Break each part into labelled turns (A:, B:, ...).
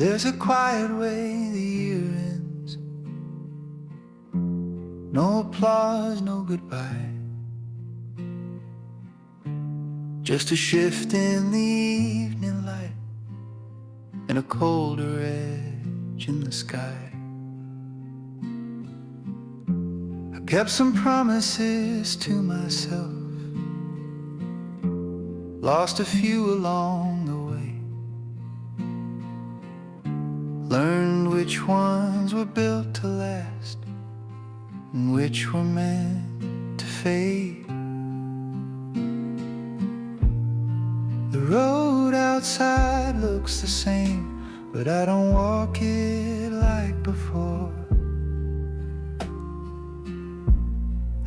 A: There's a quiet way the year ends. No applause, no goodbye. Just a shift in the evening light and a colder edge in the sky. I kept some promises to myself, lost a few along the way. Learned which ones were built to last and which were meant to fade. The road outside looks the same, but I don't walk it like before.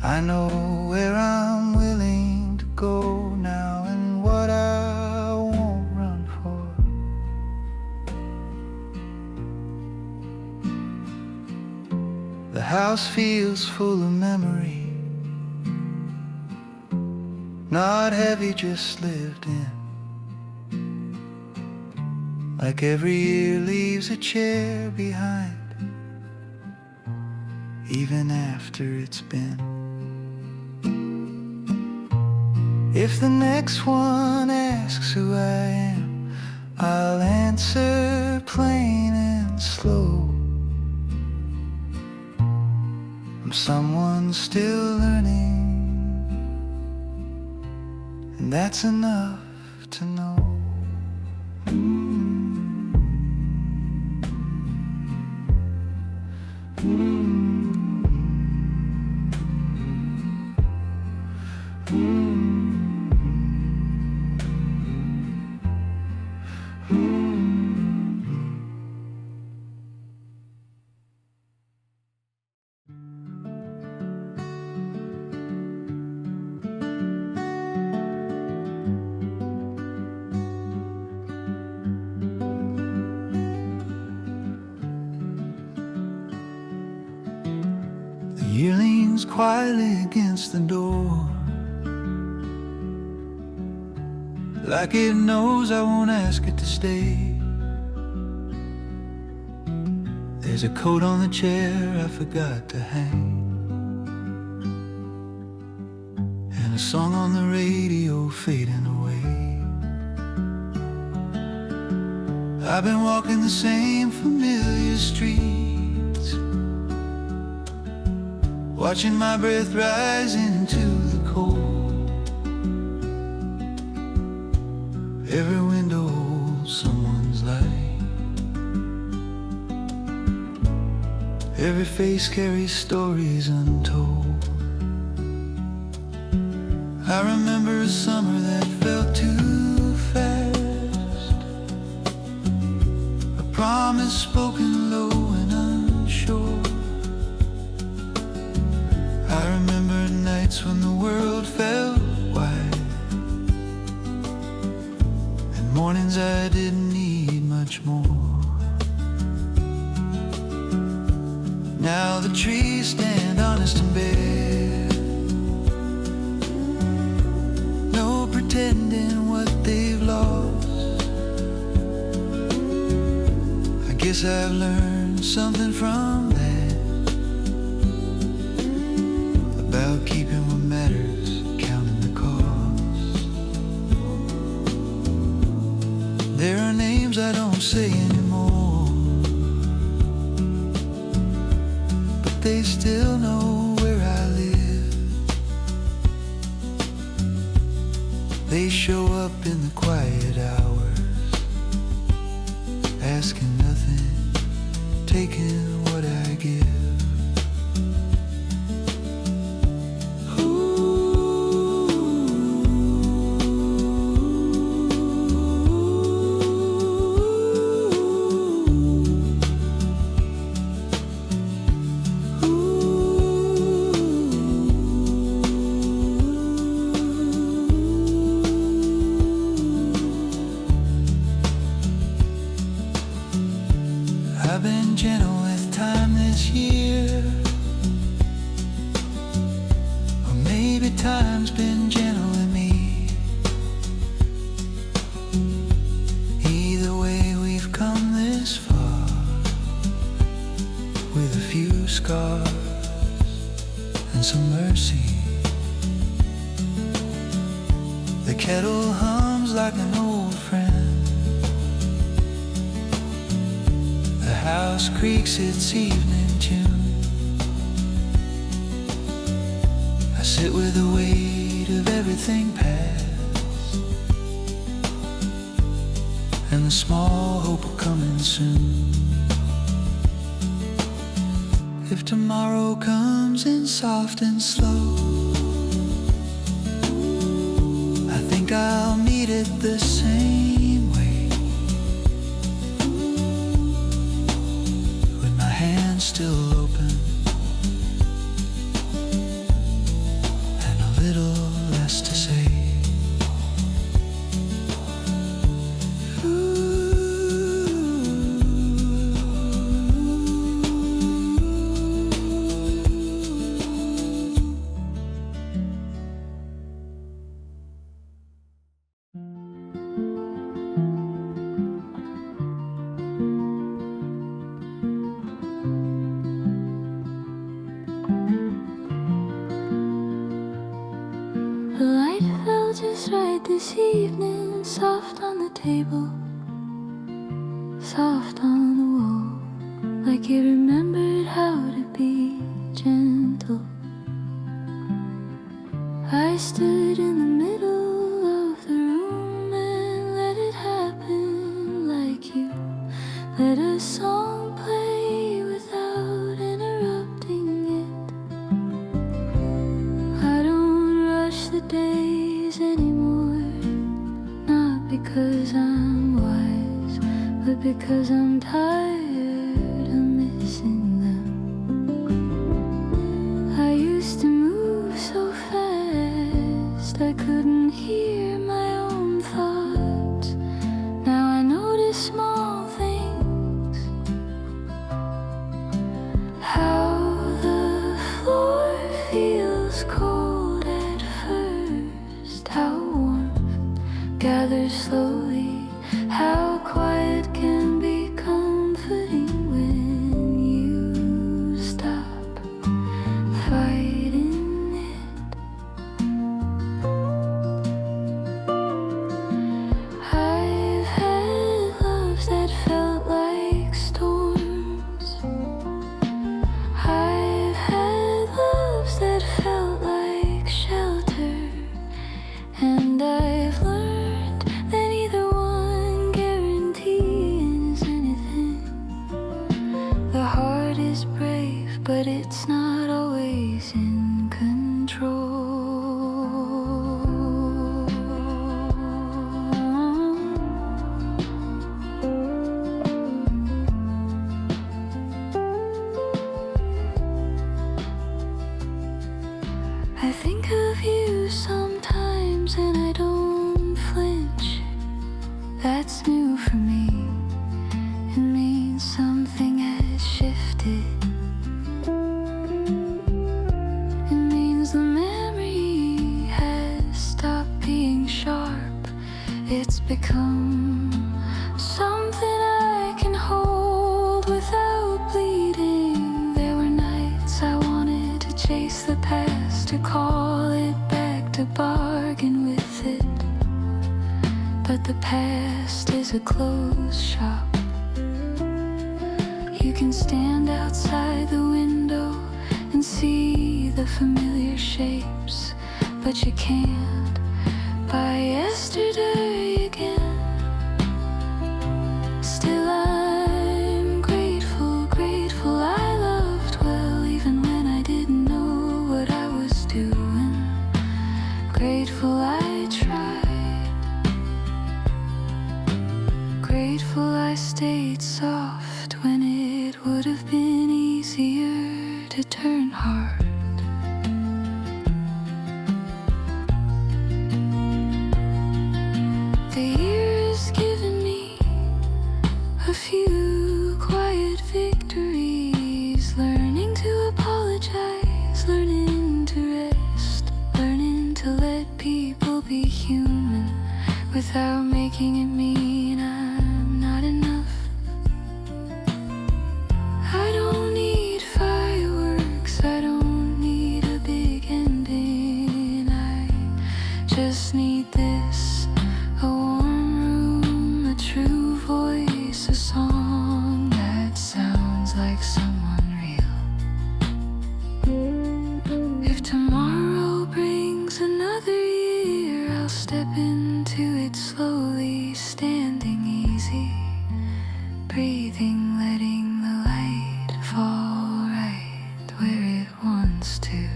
A: I know where I'm willing to go now and what I won't run for. The house feels full of memory, not heavy, just lived in. Like every year leaves a chair behind, even after it's been. If the next one asks who I am, I'll answer plain and slow. I'm someone still learning, and that's enough to know. The year leans quietly against the door, like it knows I won't ask it to stay. There's a coat on the chair I forgot to hang, and a song on the radio fading away. I've been walking the same familiar streets, watching my breath rise into the cold. Every window holds someone's light, every face carries stories untold. I remember a summer that felt too fast, a promise spoken low and unsure. I remember nights when the world felt wide, and mornings I didn't need much more. Now the trees stand honest and bare, no pretending what they've lost. I guess I've learned something from that, about keeping what matters, counting the cost. There are names I don't say anymore, but they still know where I live. They show up in the quiet hours, asking nothing, taking what I give. I've been gentle with time this year, or maybe time's been gentle with me. Either way, we've come this far. with a few scars and some mercy. The kettle hums like an old friend. The house creaks its evening tune. I sit with the weight of everything past and the small hope of coming soon. If tomorrow comes in soft and slow, I think I'll meet it the same way, with my hands still open and a little less to say.
B: The light fell just right this evening, soft on the table, soft on the wall, like it remembered how to be gentle. I stood in the middle of the room and let it happen like you let a song play without interrupting it. I don't rush the days anymore, not because I'm wise, but because I'm tired of missing them. I used to move so fast I couldn't hear my own thoughts. Now I notice small things, how the floor feels cold at first, how warmth gathers slowly, how quiet can be comforting when you stop fighting it. I've had loves that felt like storms. I've had loves that felt like shelter, and I've learned that neither one guarantees anything. The heart is brave, but it's not always in control. I think of you sometimes and I don't flinch. That's new for me. It means something has shifted. It means the memory has stopped being sharp. It's become something I can hold without bleeding. There were nights I wanted to chase the past, to call it back, to bargain with it. But the past is a closed shop. You can stand outside the window and see the familiar shapes, but you can't buy yesterday again. Still I'm grateful, grateful I loved well, even when I didn't know what I was doing. Grateful I tried. Grateful I stayed soft when it would have been easier to turn hard. The years given me a few quiet victories, learning to apologize, learning to rest, learning to let people be human without making it mean I'm not enough. I don't need like someone real. If tomorrow brings another year, I'll step into it slowly, standing easy, breathing, letting the light fall right where it wants to.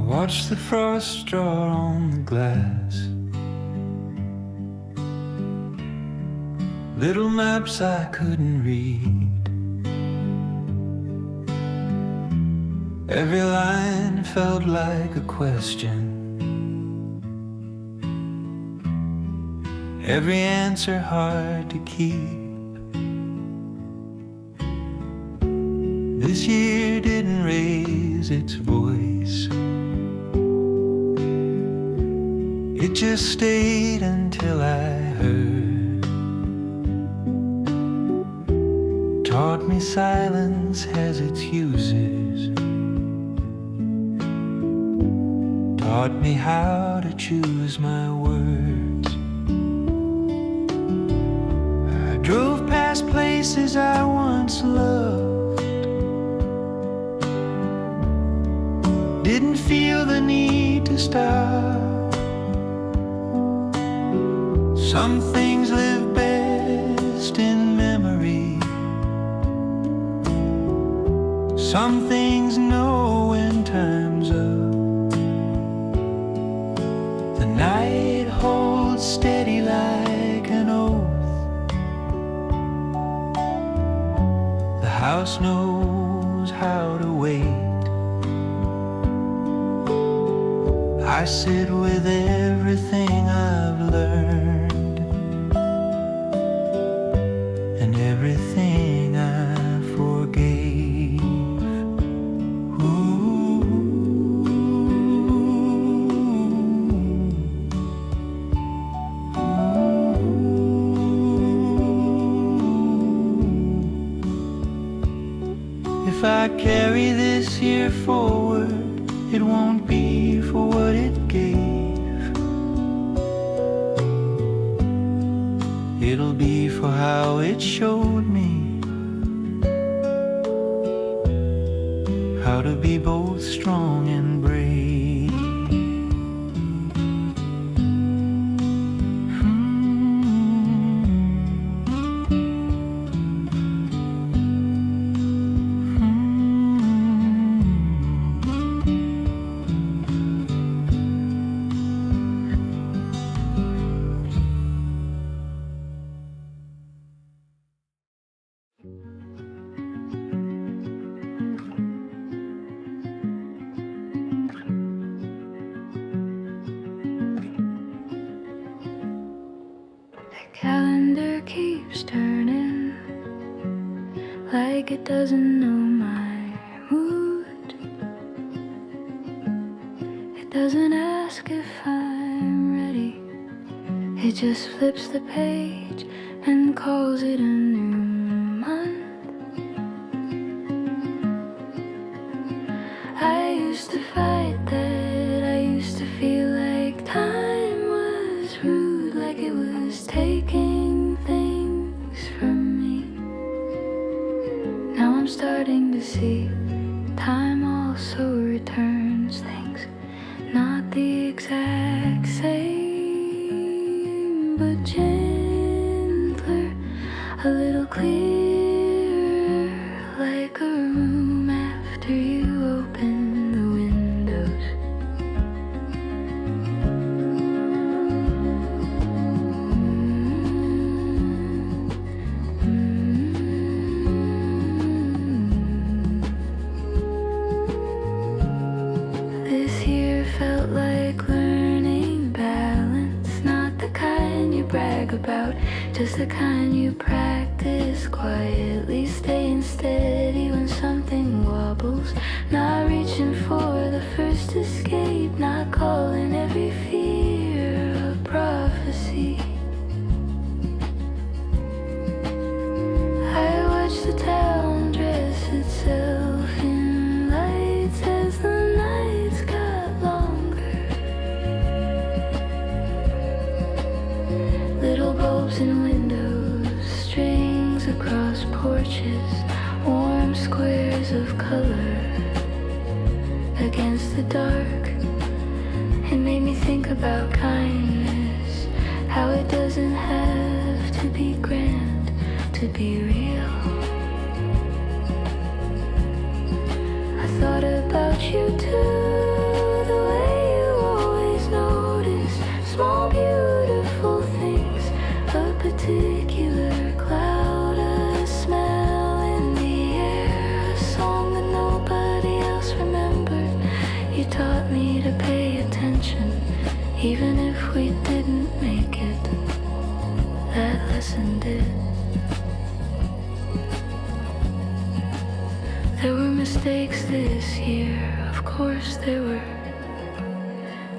A: Watch the frost draw on the glass. Little maps I couldn't read. Every line felt like a question. Every answer hard to keep. This year didn't raise its voice. It just stayed until I heard. Taught me silence has its uses. Taught me how to choose my words. I drove past places I once loved. Didn't feel the need to stop. Some things live best in memory. Some things know when time's up. The night holds steady like an oath. The house knows how to wait. I sit with everything I've learned. Everything I forgave. Ooh. If I carry this year forward, it won't be for what it gave. It'll be for how it showed me how to be both strong and brave.
B: Calendar keeps turning like it doesn't know my mood. It doesn't ask if I'm ready. It just flips the page and calls it a new month. I used to fight that. I used to feel like time was rude, like it was taking things from me. Now I'm starting to see time also returns things, not the exact same, but gentler, a little clearer, like a room after you open the windows. Mistakes, the kind you practice quietly, staying steady when something wobbles, not reaching for the first escape, not calling every fear a prophecy. I watch the town dress itself in lights as the nights got longer. Little bulbs in windows, strings across porches, warm squares of color against the dark. It made me think about kindness, how it doesn't have to be grand to be real. I thought about you too, the way you always notice small beautiful things, a particular cloud, a smell in the air, a song that nobody else remembered. You taught me to pay attention, even if we didn't make it. That lesson did. There were mistakes this year, of course there were.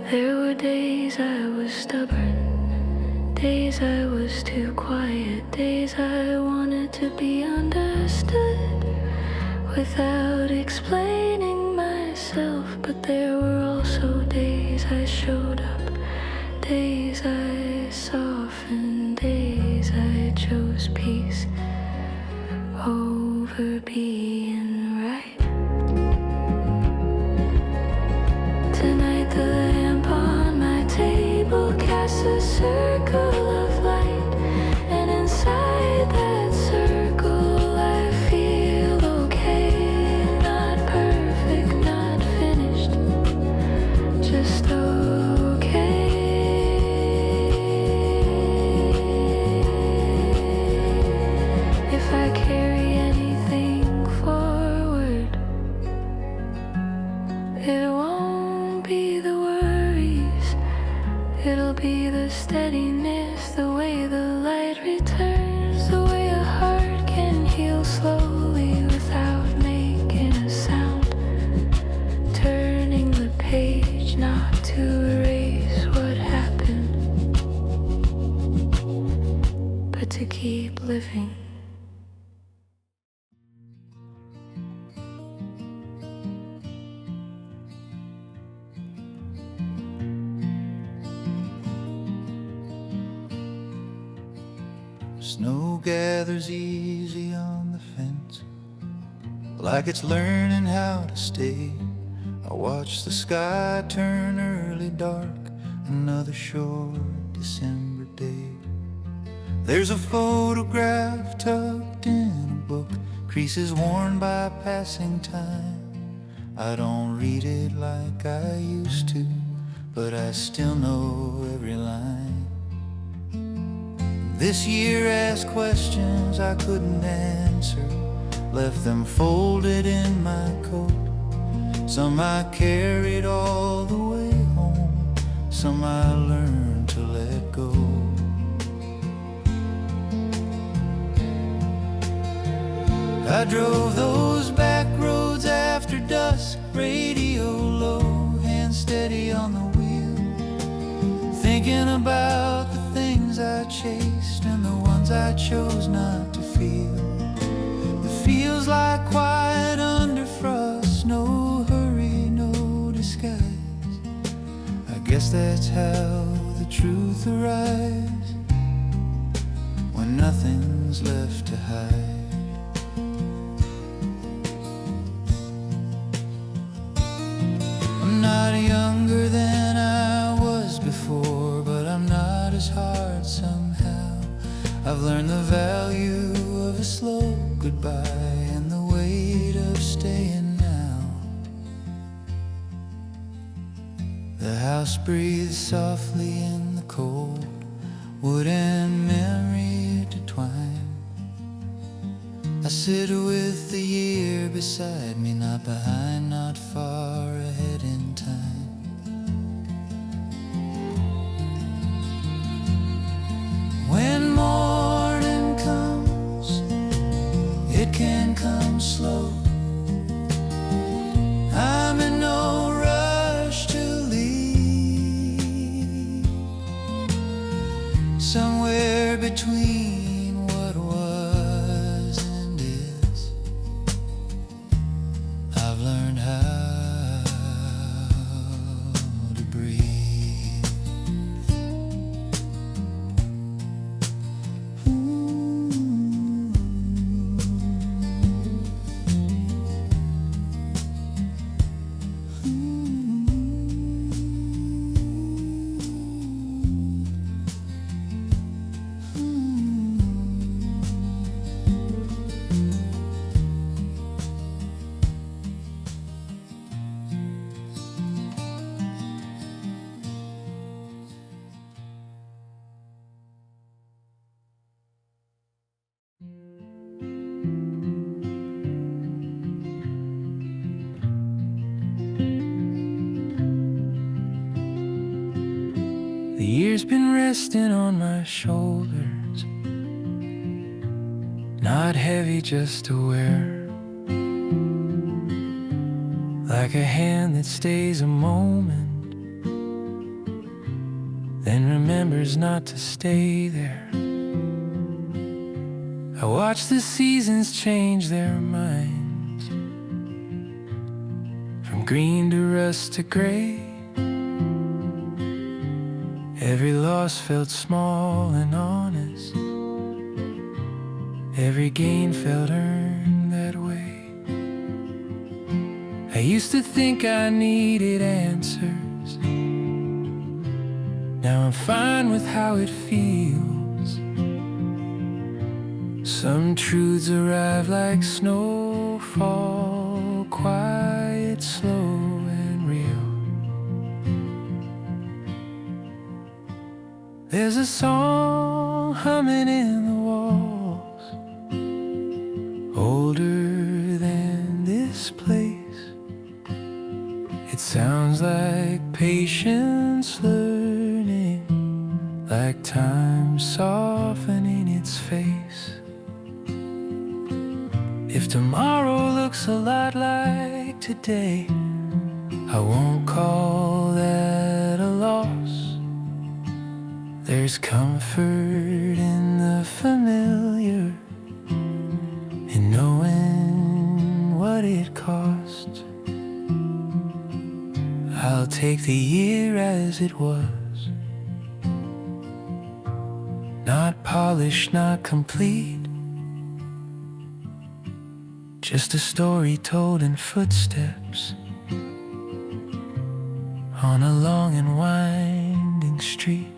B: There were days I was stubborn, days I was too quiet, days I wanted to be understood without explaining myself. But there were also days I showed up, days I softened, days I chose peace over being right. Tonight the lamp on my table casts a circle of light, and inside that circle I feel okay. Not perfect, not finished, just okay. If I carry anything forward, it won't be the worries, it'll be the steadiness, the way the light returns, the way a heart can heal slowly without making a sound, turning the page not to erase what happened, but to keep living.
A: Snow gathers easy on the fence, like it's learning how to stay. I watch the sky turn early dark, another short December day. There's a photograph tucked in a book, creases worn by passing time. I don't read it like I used to, but I still know every line. This year asked questions I couldn't answer, left them folded in my coat. Some I carried all the way home, some I learned to let go. I drove those back roads after dusk, radio low, hand steady on the wheel, thinking about the things I chased and the ones I chose not to feel. It feels like quiet under frost, no hurry, no disguise. I guess that's how the truth arrives, when nothing's left to hide. I'm not younger than I was before, but I'm not as hard somehow. I've learned the value of a slow goodbye and the weight of staying now. The house breathes softly in the cold, wood and memory intertwine. I sit with the year beside me, not behind, not far ahead in time. When more can come slow. I'm in no rush to leave. Somewhere between what was and is, I've learned how to breathe. The year's been resting on my shoulders, not heavy, just aware, like a hand that stays a moment, then remembers not to stay there. I watch the seasons change their minds, from green to rust to gray. Every loss felt small and honest, every gain felt earned that way. I used to think I needed answers, now I'm fine with how it feels. Some truths arrive like snowfall, quiet, slow, and real. There's a song humming in the walls, older than this place. It sounds like patience learning, like time softening its face. If tomorrow looks a lot like today, I won't call that a loss. There's comfort in the familiar, in knowing what it cost. I'll take the year as it was, not polished, not complete, just a story told in footsteps on a long and winding street.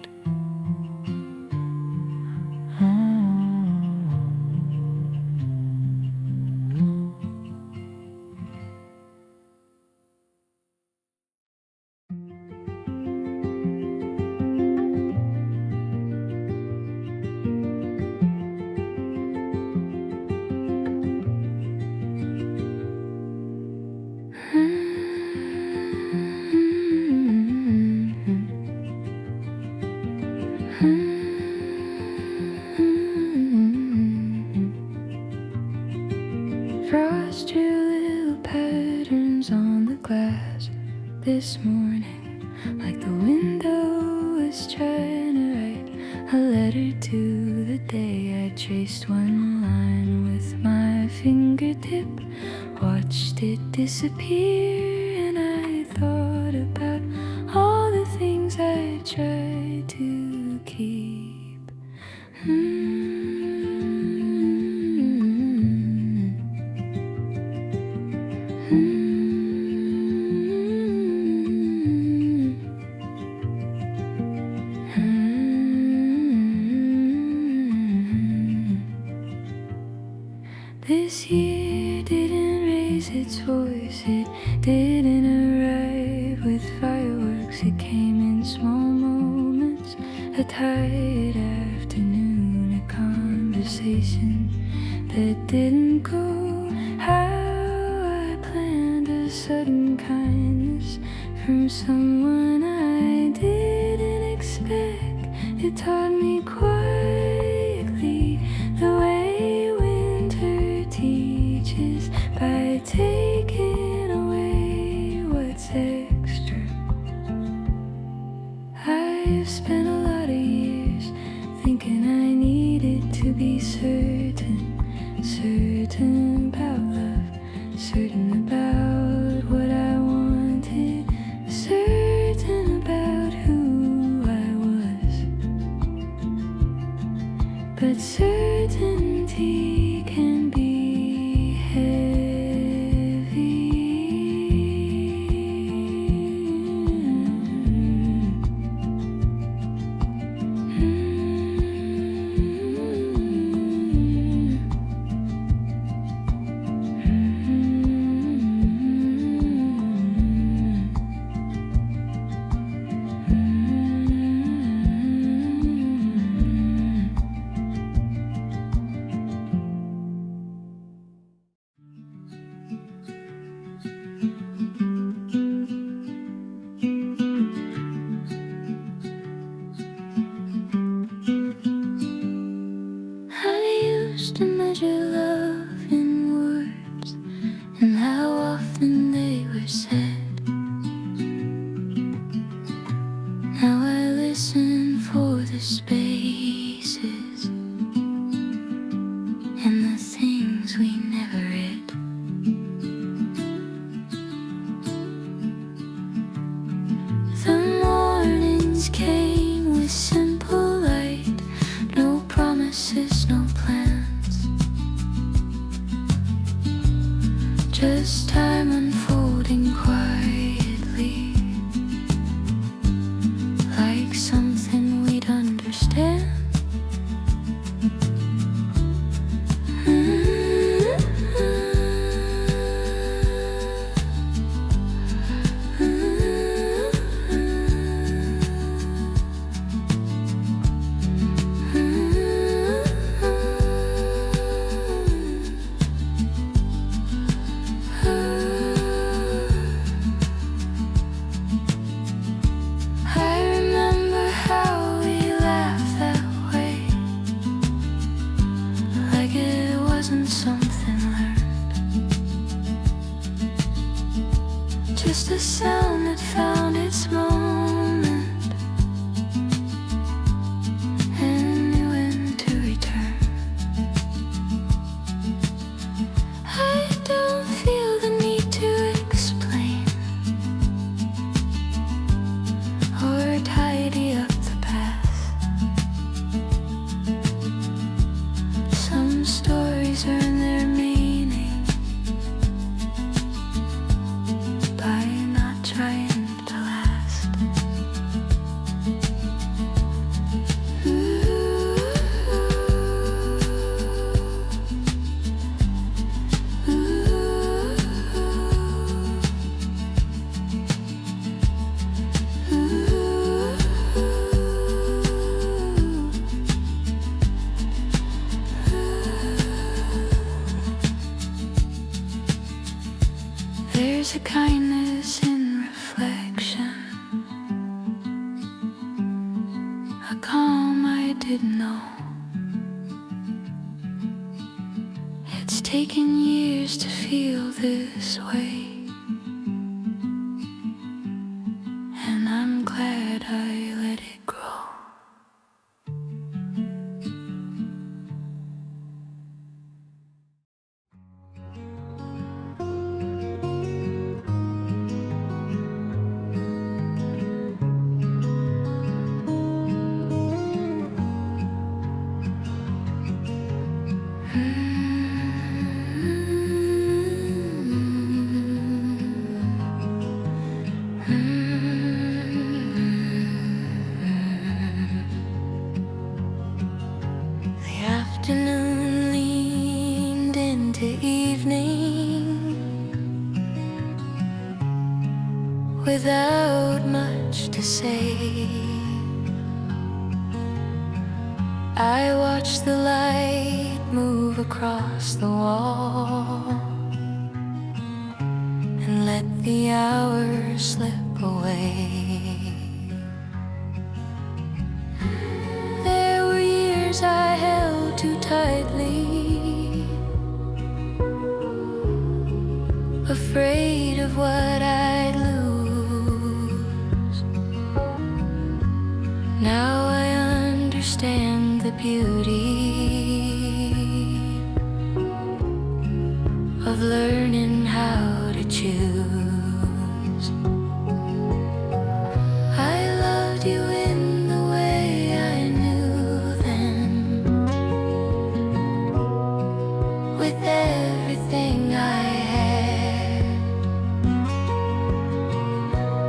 B: Frost drew little patterns on the glass this morning, like the window was trying to write a letter to the day. I traced one line with my fingertip, watched it disappear, and I thought about all the things I tried to keep. This year didn't raise its voice, it didn't arrive with fireworks. It came in small moments, a tired afternoon, a conversation that didn't go how I planned, a sudden kindness from someone I didn't expect. It taught me quietly the way winter teaches your love in words and how often they were said. Now I listen for the spaces and the things we never read. The mornings came with simple light, no promises, no plans, just time unfolding quietly, like something we'd understand. Something learned, just a sound that found its moment and knew when to return. I don't feel the need to explain or tidy up the past. Some stories earn their meaning by not trying to last. There's a kindness in reflection, a calm I didn't know. It's taken years to feel this way, and I'm glad I let it grow. The afternoon leaned into evening without much to say. I watched the light move across the wall and let the hours slip away. There were years I held too tightly, afraid of what I'd lose. Now I understand the beauty of learning how to choose. I loved you in the way I knew then, with everything I had.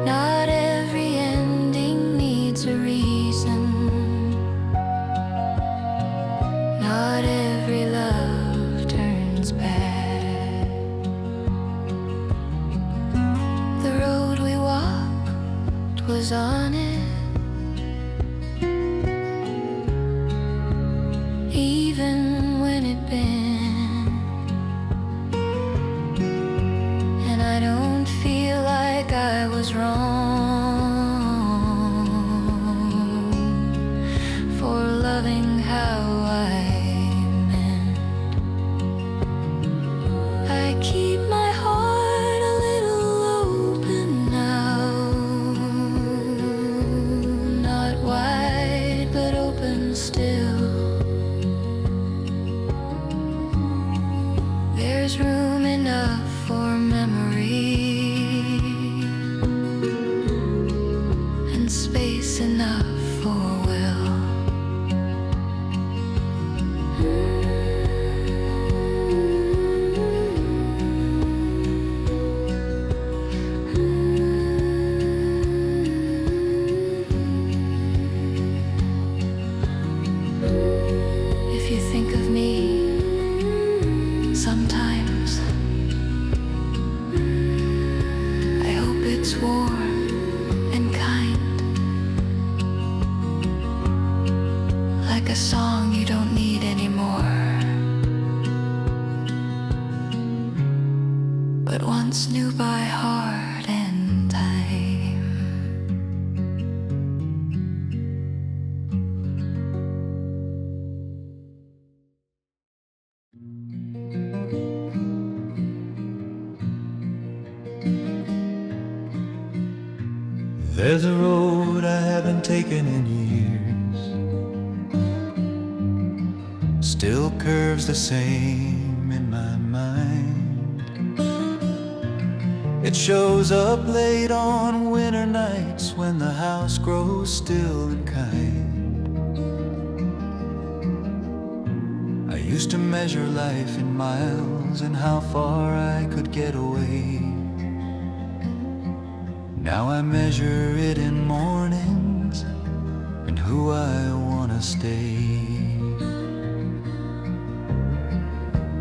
B: Not every ending needs a reason. Not every love turns bad. The road there's room enough for memory and space enough for will. If you think of me sometimes, I hope it's warm and kind, like a song you don't need anymore, but once knew by heart and time.
A: There's a road I haven't taken in years, still curves the same in my mind. It shows up late on winter nights when the house grows still and kind. I used to measure life in miles and how far I could get away. Now I measure it in mornings and who I wanna stay.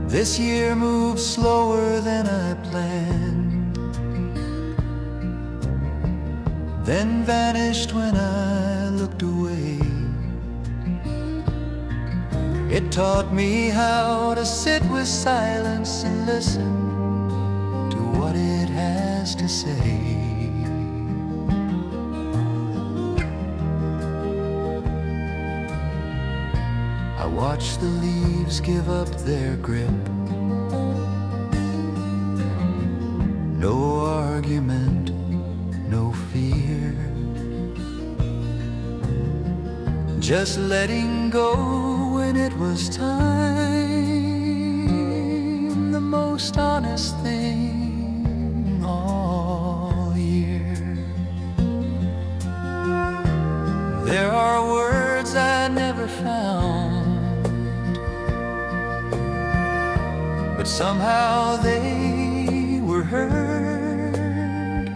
A: This year moved slower than I planned, then vanished when I looked away. It taught me how to sit with silence and listen to what it has to say. I watch the leaves give up their grip. No argument, no fear, just letting go when it was time. The most honest thing all year. There are words I never found, but somehow they were heard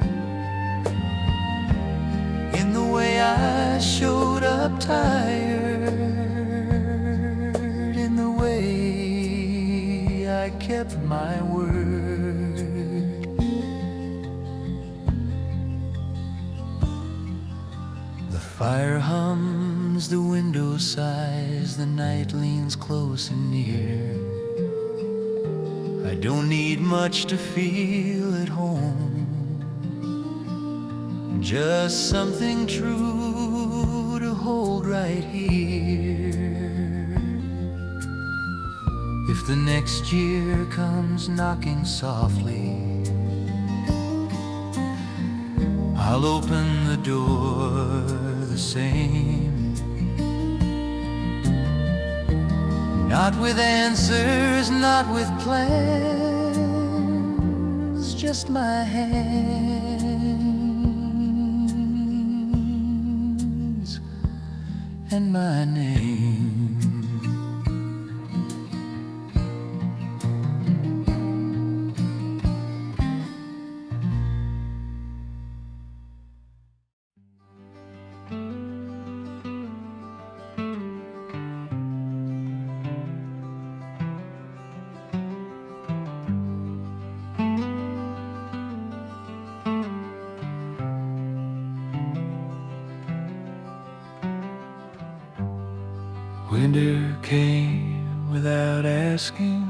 A: in the way I showed up tired, in the way I kept my word. The fire hums, the window sighs, the night leans close and near. I don't need much to feel at home, just something true to hold right here. If the next year comes knocking softly, I'll open the door the same. Not with answers, not with plans, just my hands and my name. Winter came without asking,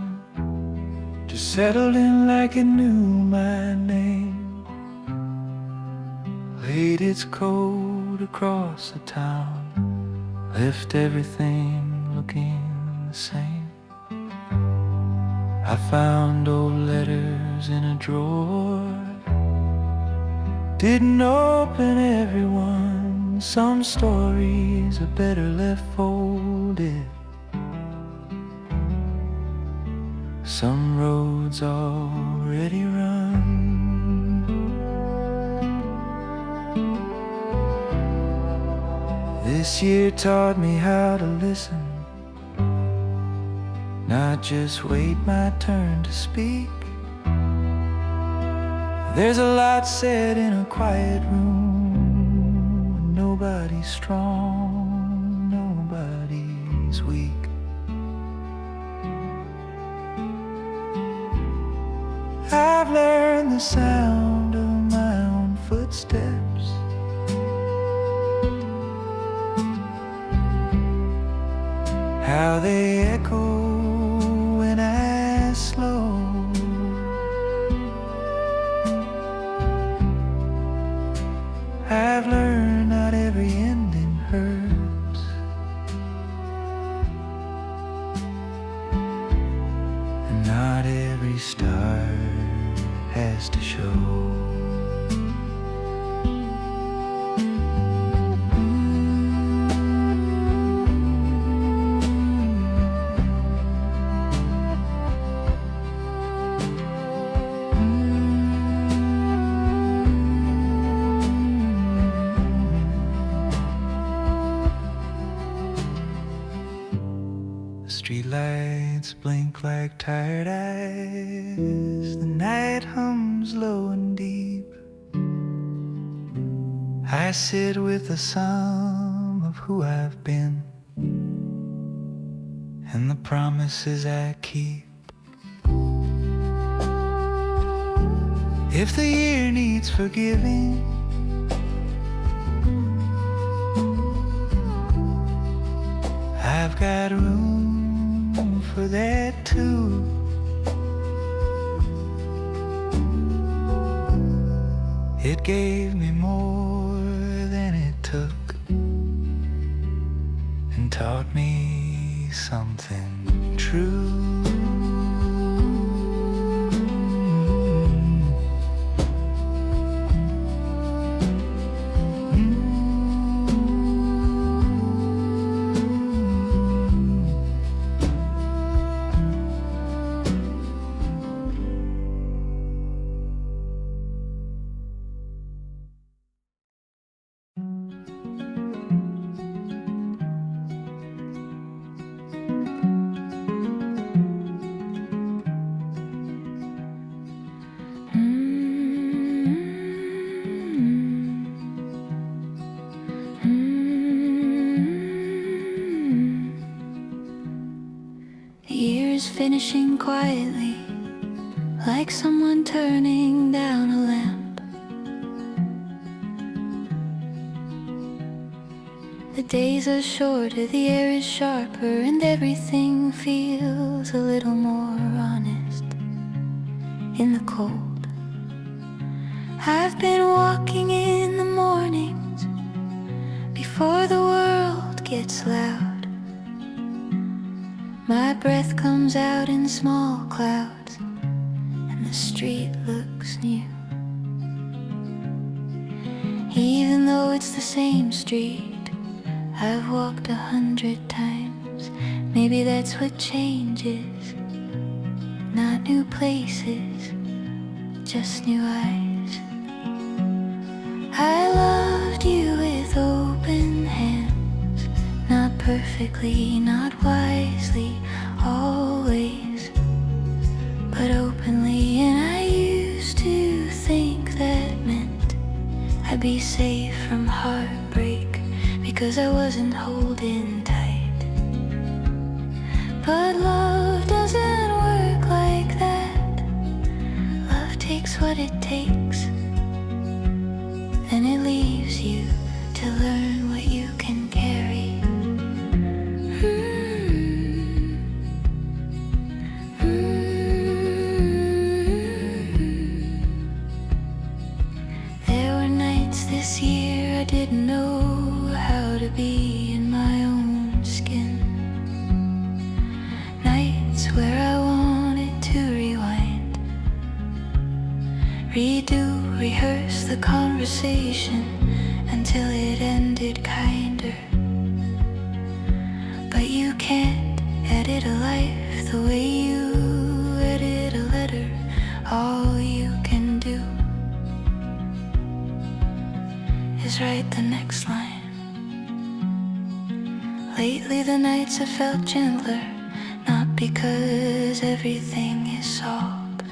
A: just settled in like it knew my name. Laid its coat across the town, left everything looking the same. I found old letters in a drawer, didn't open every one. Some stories are better left folded, some roads already run. This year taught me how to listen, not just wait my turn to speak. There's a lot said in a quiet room. Nobody's strong, nobody's weak. I've learned the sound of my own footsteps, how they echo when I slow. I've learned not every ending hurts, and not every star has to show. Streetlights blink like tired eyes. The night hums low and deep. I sit with the sum of who I've been and the promises I keep. If the year needs forgiving, I've got room for that too. It gave me more than it took, and taught me something true.
B: Finishing quietly, like someone turning down a lamp. The days are shorter, the air is sharper, and everything feels a little more honest in the cold. I've been walking in the mornings before the world gets loud. My breath comes out in small clouds, and the street looks new. Even though it's the same street I've walked 100 times, maybe that's what changes. Not new places, just new eyes. I loved you with open hands, not perfectly, not wisely, always, but openly. And I used to think that meant I'd be safe from heartbreak, because I wasn't holding tight. But love doesn't work like that. Love takes what it takes, then it leaves you to learn what you can carry. There were nights this year I didn't know how to be in my own skin. Nights where I wanted to rewind, redo, rehearse the conversation until it ended kinder. But you can't edit a life the way you next line. Lately the nights have felt gentler, not because everything is solved,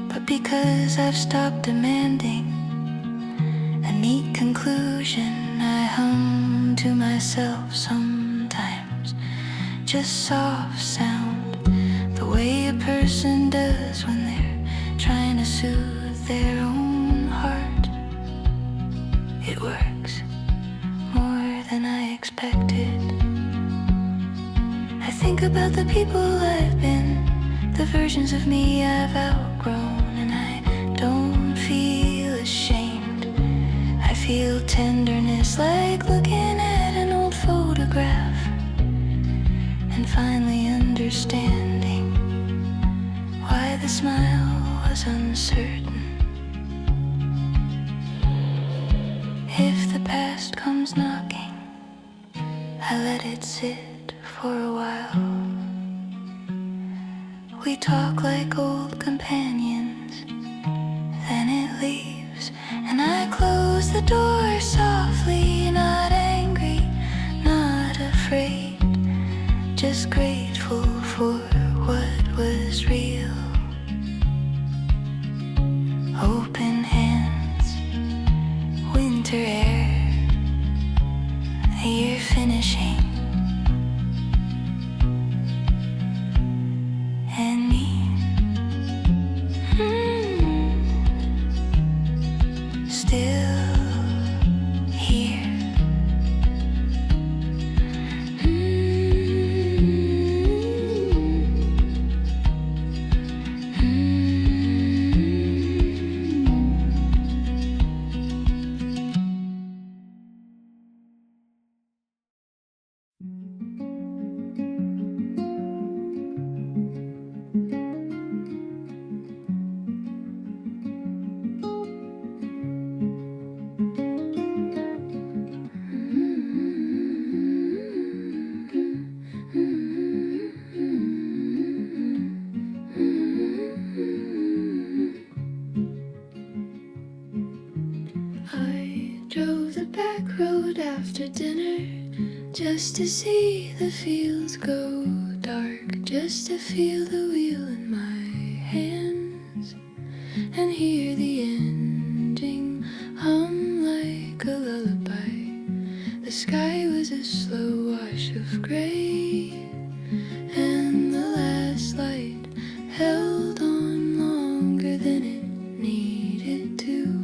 B: but because I've stopped demanding a neat conclusion. I hum to myself sometimes, just soft sound, the way a person does when they're trying to soothe their own heart. It works more than I expected. I think about the people I've been, the versions of me I've outgrown, and I don't feel ashamed. I feel tenderness like looking at an old photograph and finally understanding why the smile was uncertain. If the past comes knocking, I let it sit for a while. We talk like old companions, then it leaves, and I close the door softly, not angry, not afraid, just grateful for what was real. Open hands, winter air, a year finishing, and me. Still here. I drove the back road after dinner just to see the fields go dark, just to feel the wheel in my hands and hear the ending hum like a lullaby. The sky was a slow wash of gray, and the last light held on longer than it needed to.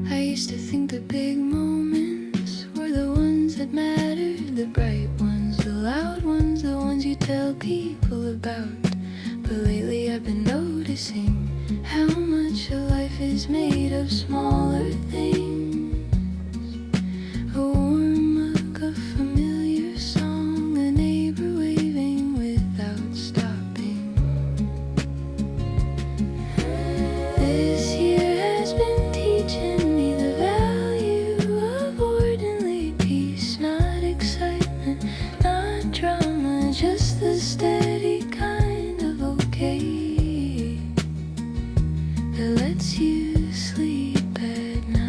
B: I used to think the big moments were the ones that mattered, the bright ones, the loud ones, the ones you tell people about. But lately I've been noticing how much of life is made of smaller things. A warm mug, a familiar song, a neighbor waving without stopping. This year has been teaching me the value of ordinary peace, not excitement, not drama, just the steady kind of okay that lets you sleep at night.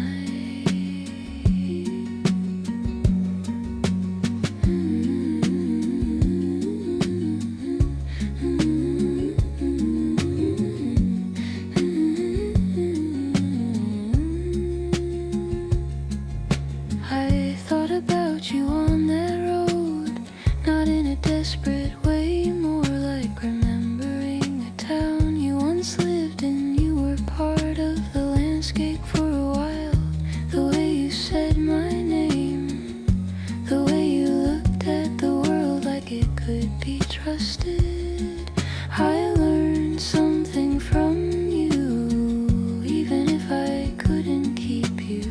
B: I thought about you on that road, not in a desperate way, more like remembering a town you once lived in. You were part of the landscape for a while. The way you said my name, the way you looked at the world like it could be trusted. I learned something from you, even if I couldn't keep you.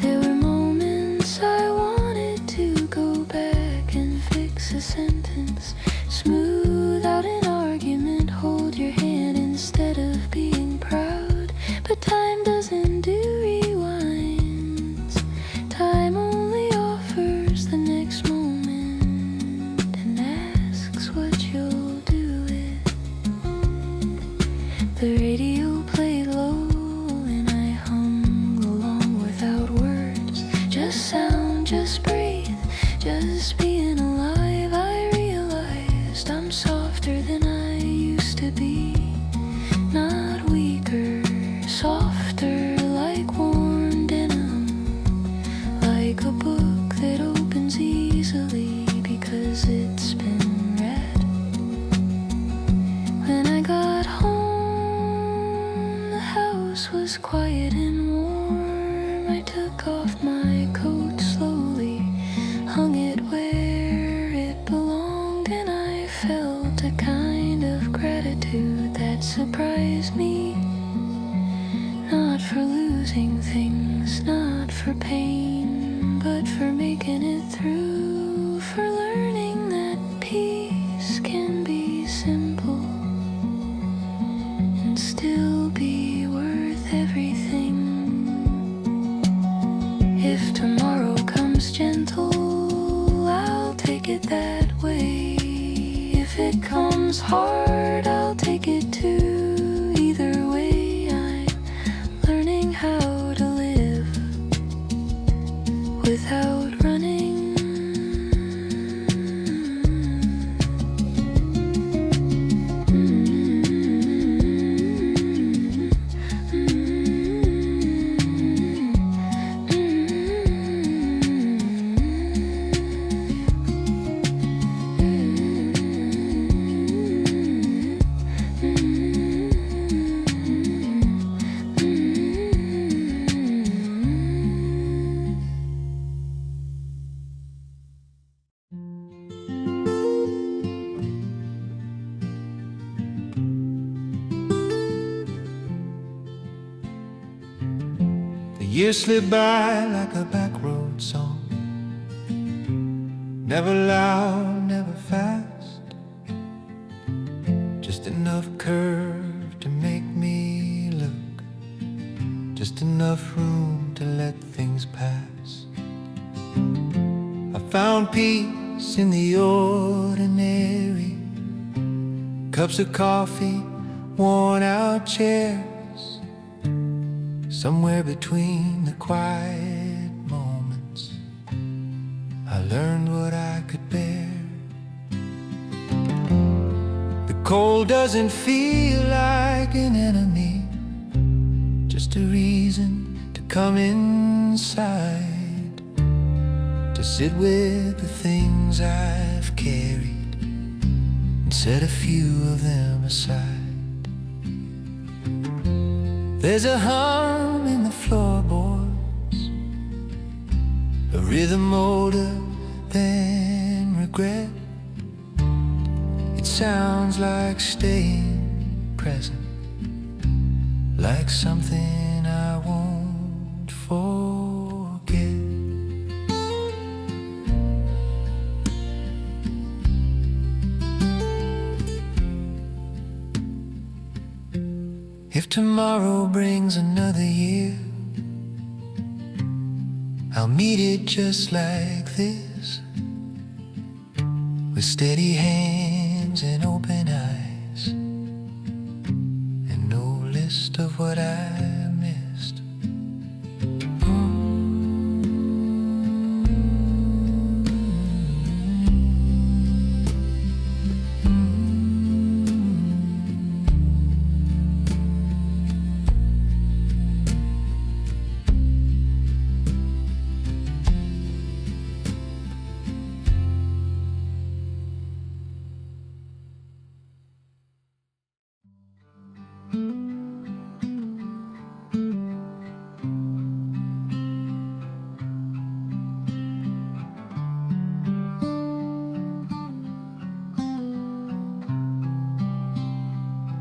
B: There were moments I wanted to go back and fix a sentence, smooth out an argument, hold your hand instead of being proud. But time doesn't do rewinds, time only offers the next moment and asks what you'll do with. The radio played low talking it through, for learning that peace can be simple and still be worth everything. If tomorrow comes gentle, I'll take it that way. If it comes hard, I'll take it too. Either way, I'm learning how to live without running.
A: Years slip by like a backroad song, never loud, never fast, just enough curve to make me look, just enough room to let things pass. I found peace in the ordinary, cups of coffee, worn out chairs. Somewhere between the quiet moments, I learned what I could bear. The cold doesn't feel like an enemy, just a reason to come inside, to sit with the things I've carried and set a few of them aside. There's a hum in the floorboards, a rhythm older than regret. It sounds like staying present, like something I won't forget. If tomorrow brings another year, I'll meet it just like this, with steady hands and open eyes, and no list of what I missed.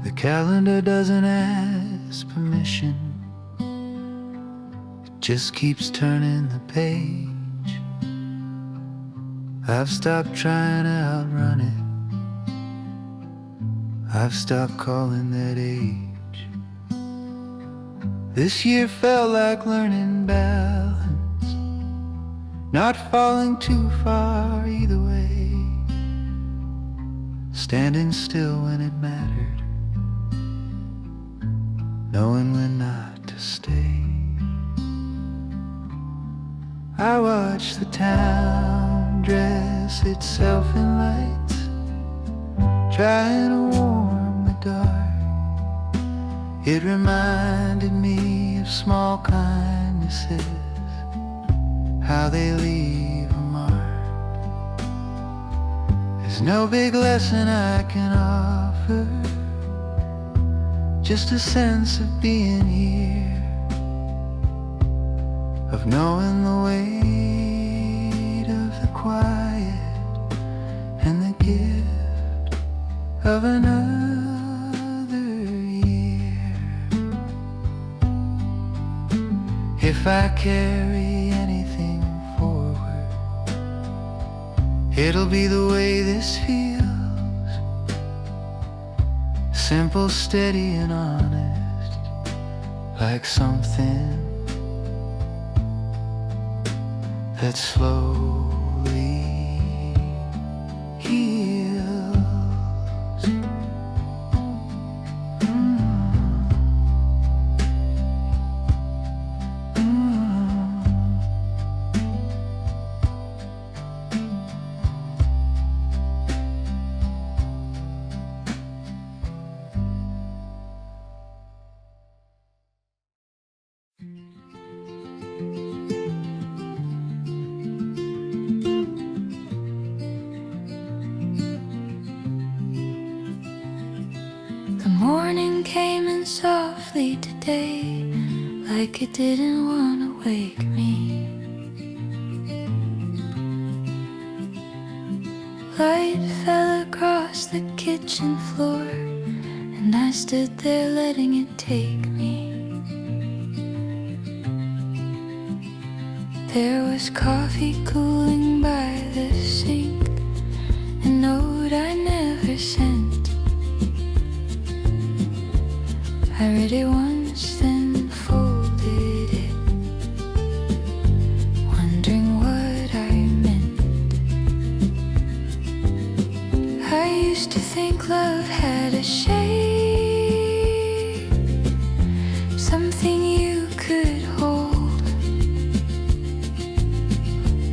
A: The calendar doesn't ask permission, it just keeps turning the page. I've stopped trying to outrun it, I've stopped calling that age. This year felt like learning balance, not falling too far either way, standing still when it mattered, knowing when not to stay. I watched the town dress itself in lights, trying to warm the dark. It reminded me of small kindnesses, how they leave a mark. There's no big lesson I can offer, just a sense of being here, of knowing the weight of the quiet and the gift of another year. If I carry anything forward, It'll be the way this feels, simple, steady and honest, like something that slowly heals.
B: The morning came in softly today, like it didn't want to wake me. Light fell across the kitchen floor, and I stood there letting it take me. There was coffee cooling by the sink, a note I never sent. I read it once, then folded it, wondering what I meant. I used to think love had a shape, something you could hold.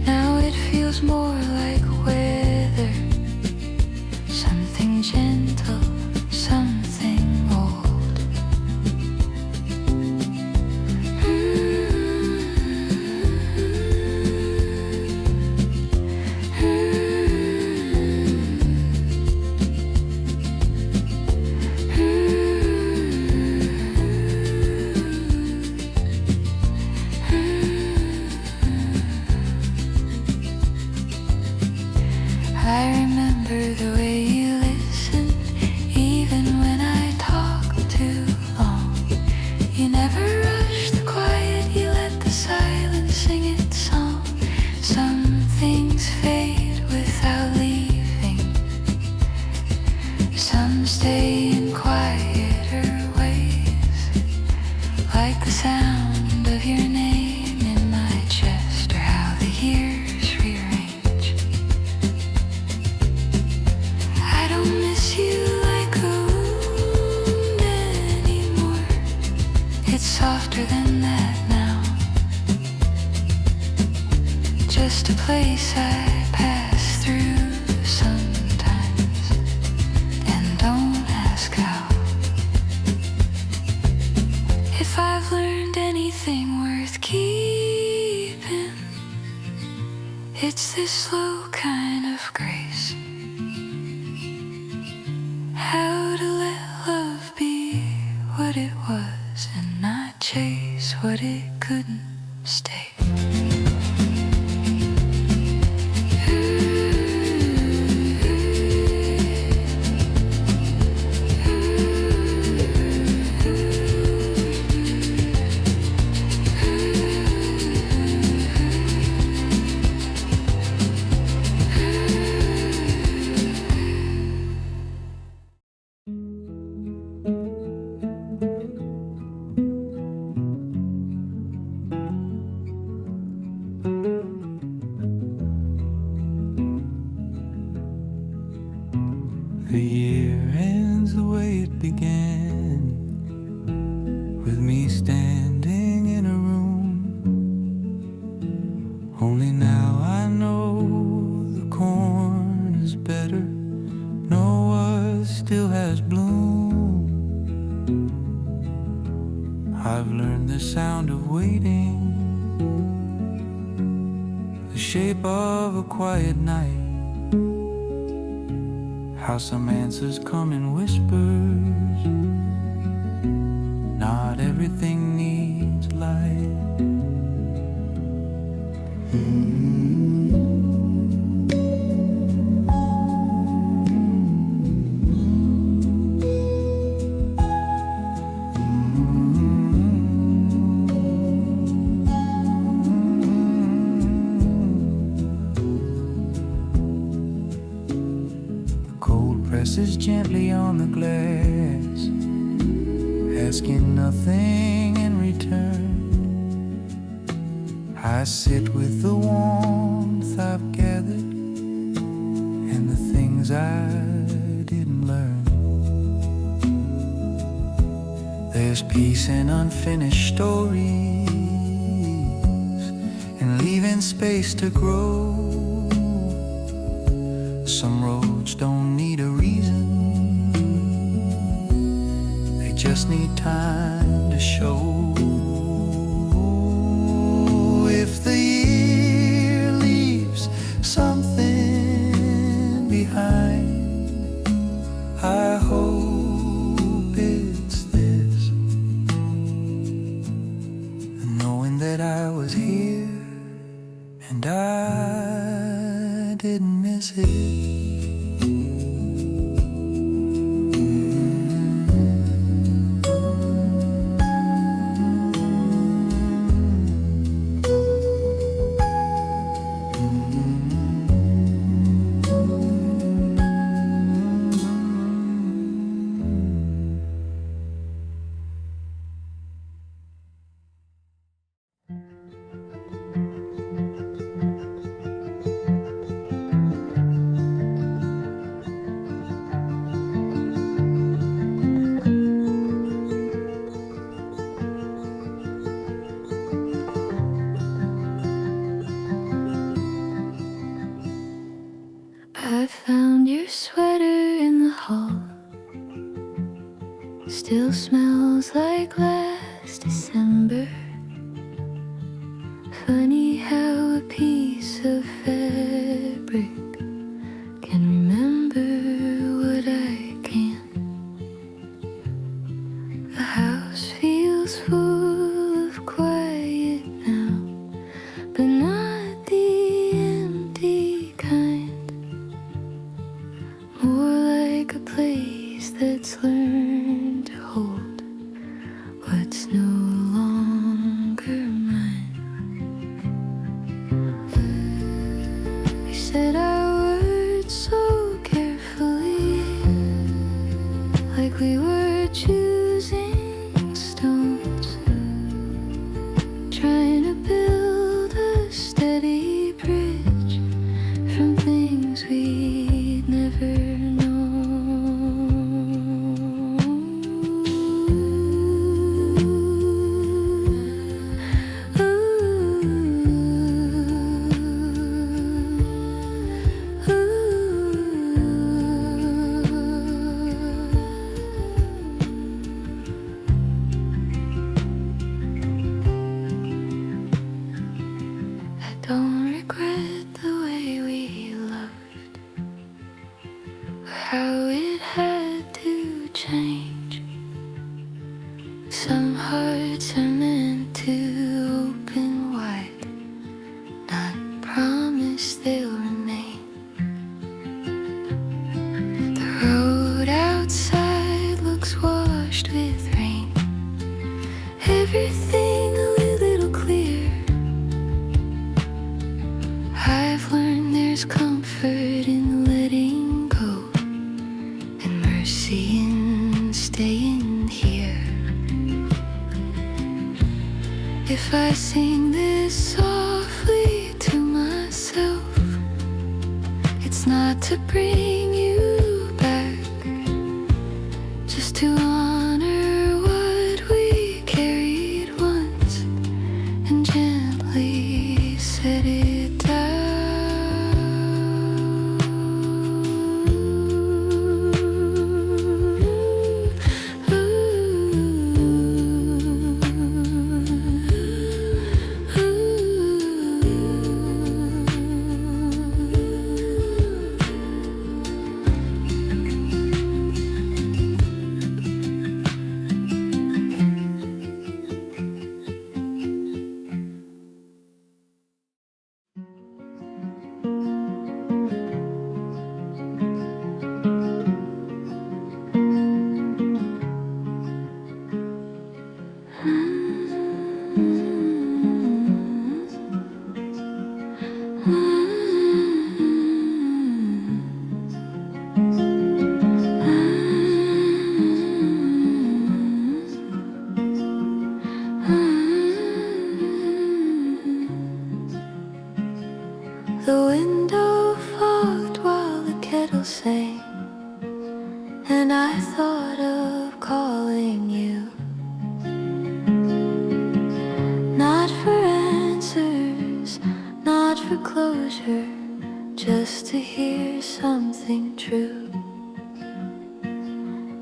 B: Now it feels more like weather, something gentle, something old. I remember the way you listened, even when I talked too long. You never rushed the quiet, you let the silence sing its song. Some things fade without leaving, some stay in quieter ways, like the sound of your name in my chest, or how the years rearrange. I don't miss you like a wound anymore. It's softer than that now, just a place I pass through sometimes, and don't ask how. If I've learned anything worth keeping, it's this slow kind of grace. How to let love be what it was and not chase what it couldn't stay.
A: The year ends the way it began, with me standing in a room. Only now I know the corn is better, know what still has bloom. I've learned the sound of waiting, the shape of a quiet night, how some answers come in whispers. Not everything needs light. presses gently on the glass, asking nothing in return. I sit with the warmth I've gathered and the things I didn't learn. There's peace in unfinished stories and leaving space to grow. Some roads don't need a reason, they just need time to show. If the year leaves something behind, I hope it's this, knowing that I was here and I didn't miss it.
B: I found your sweater in the hall. Still smells like last December. Funny how a piece of fabric can remember what I can't. The house feels full of quiet now, but not the empty kind. More like a place that's learned to hold what's no longer mine. We said our words so carefully, like we were choosing stones, trying to build a steady bridge from things we'd never known. I don't regret the way we loved, or how it had to change. Some hearts are meant to open wide, not promise they'll remain. The road outside looks washed with rain, everything a little clear. I've learned there's comfort in letting go and mercy in staying here. If I sing this softly to myself, it's not to bring you back, just to honor what we carried once and gently set it down. sing, and I thought of calling you, not for answers, not for closure, just to hear something true.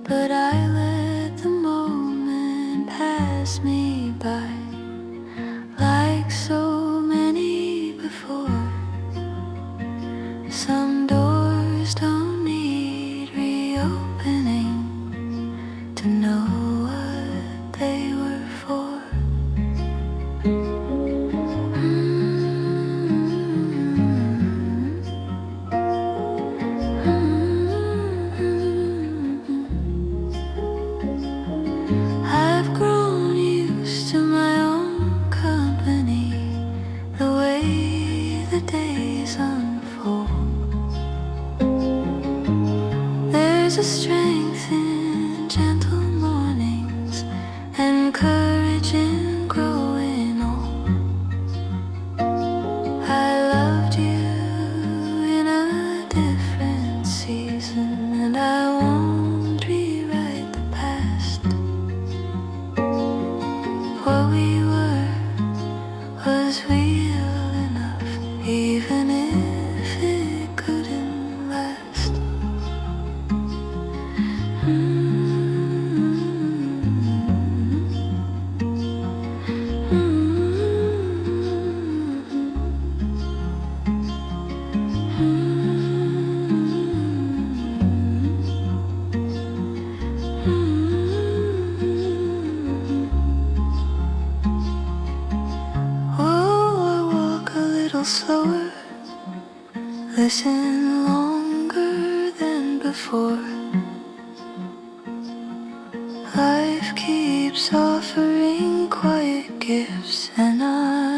B: But I let the moment pass me by, like so many before. Some doors don't need reopening to know what they were for. I've grown used to my own company, the way the days unfold. There's a strength in gentle mornings and courage in growing old. I loved you in a different season, and I won't rewrite the past. What we were was real enough, even if it couldn't last. Slower, listen longer than before. Life keeps offering quiet gifts, and I